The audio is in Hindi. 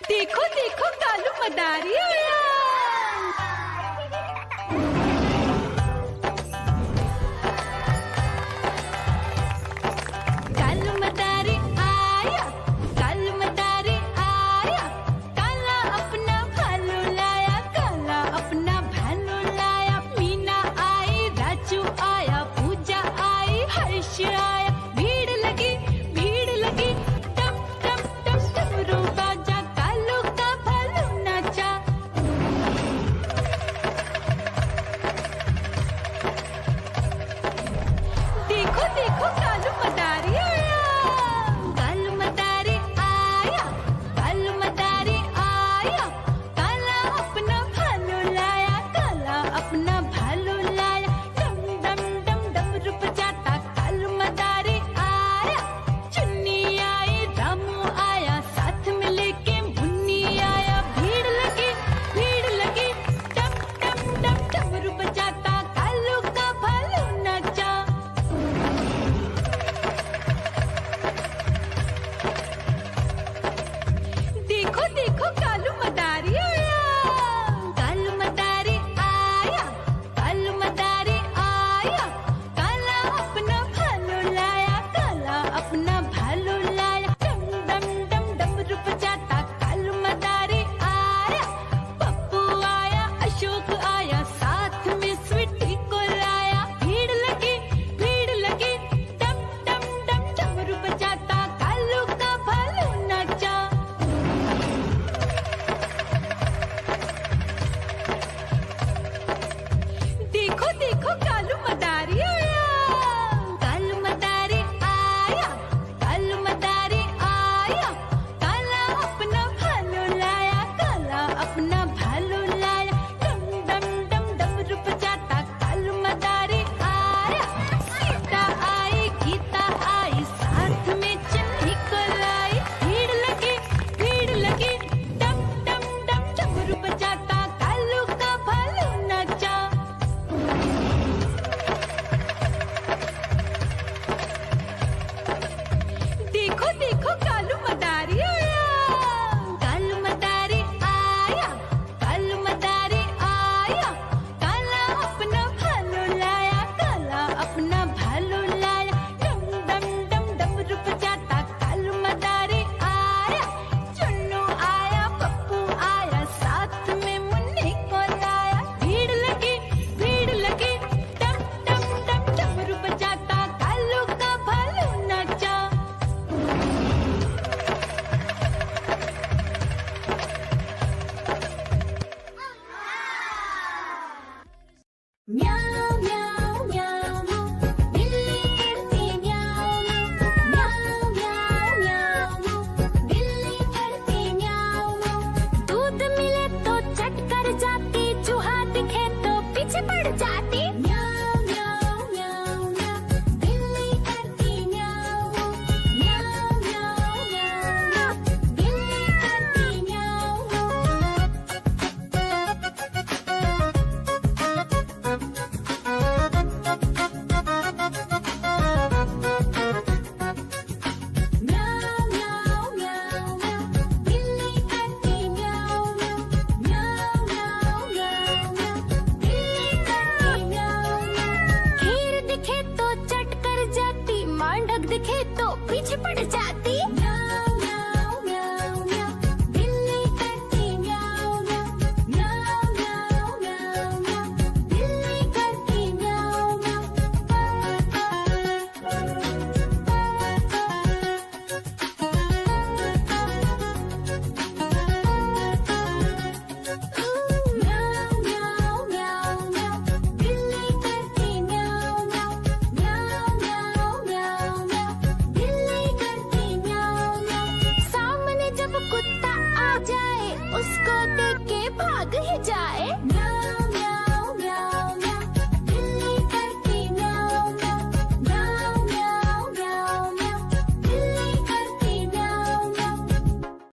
देखो देखो कालू मदारी आया। कालू मदारी आया, कालू मदारी आया। काला अपना भालू लाया, काला अपना भालू लाया। मीना आई, राजू आया, पूजा आई, हर्ष आया। भीड़ लगी टम टम टम डमरू बाजा। कालू का भालू नाचा। देखो देखो कालू मदारी आया। कालू मदारी आया, कालू मदारी आया। काला अपना भालू लाया, काला अपना भालू लाया। डम डम डम डमरू बजाता कालू मदारी आया। चुन्नी आई, रामू आया, साथ में लेके मुन्नी आया। भीड़ लगी टम टम टम डमरू बजाता कालू का भालू नाचा। देखो देखो कालू मदारी आया। कालू मदारी आया, कालू मदारी आया। काला अपना भालू लाया, काला अपना भालू लाया। डम डम डम डमरू बजाता कालू मदारी आया। पप्पू आया, अशोक आया, साथ में स्वीटी को लाया। भीड़ लगी टम टम टम डमरू बजाता कालू का भालू नाचा। देखो देखो कालू मदारी आया। कालू मदारी आया, कालू मदारी आया। काला अपना भालू लाया, काला अपना भालू लाया। डम डम डम डमरू बजाता कालू मदारी आया। सीता आई, गीता आई, साथ में चन्नी को लाई। भीड़ लगी टम टम टम डमरू बजाता कालू का भालू नाचा। देखो देखो कालू मदारी आया। कालू मदारी आया, कालू मदारी आया। काला अपना भालू लाया, काला अपना भालू लाया। डम डम डम डमरू बजाता कालू मदारी आया। चुन्नू आया, पप्पू आया, साथ में मुन्नी को लाया। भीड़ लगी टम टम टम डमरू बजाता कालू का भालू नाचा। म्याऊ म्याऊ म्याऊ बिल्ली करती म्याऊ म्याऊ म्याऊ म्याऊ बिल्ली करती म्याऊ। दूध मिले तो चट कर जाती, चूहा दिखे तो पीछे पड़ जाती। म्याऊ म्याऊ म्याऊ म्याऊ बिल्ली करती म्याऊ म्याऊ म्याऊ म्याऊ बिल्ली करती म्याऊ। म्याऊ म्याऊ म्याऊ म्याऊ बिल्ली करती म्याऊ म्याऊ म्याऊ म्याऊ म्याऊ बिल्ली करती म्याऊ। खीर दिखे तो चट कर जाती, मांडक दिखे तो पीछे पड़ जाती। म्याऊ म्याऊ म्याऊ म्याऊ बिल्ली करती म्याऊ म्याऊ म्याऊ म्याऊ म्याऊ बिल्ली करती म्याऊ म्याऊ म्याऊ म्याऊ म्याऊ बिल्ली करती म्याऊ म्याऊ म्याऊ म्याऊ म्याऊ बिल्ली करती म्याऊ। सामने जब कुत्ता आ जाए, उसको देख के भाग ही जाए। म्याऊ म्याऊ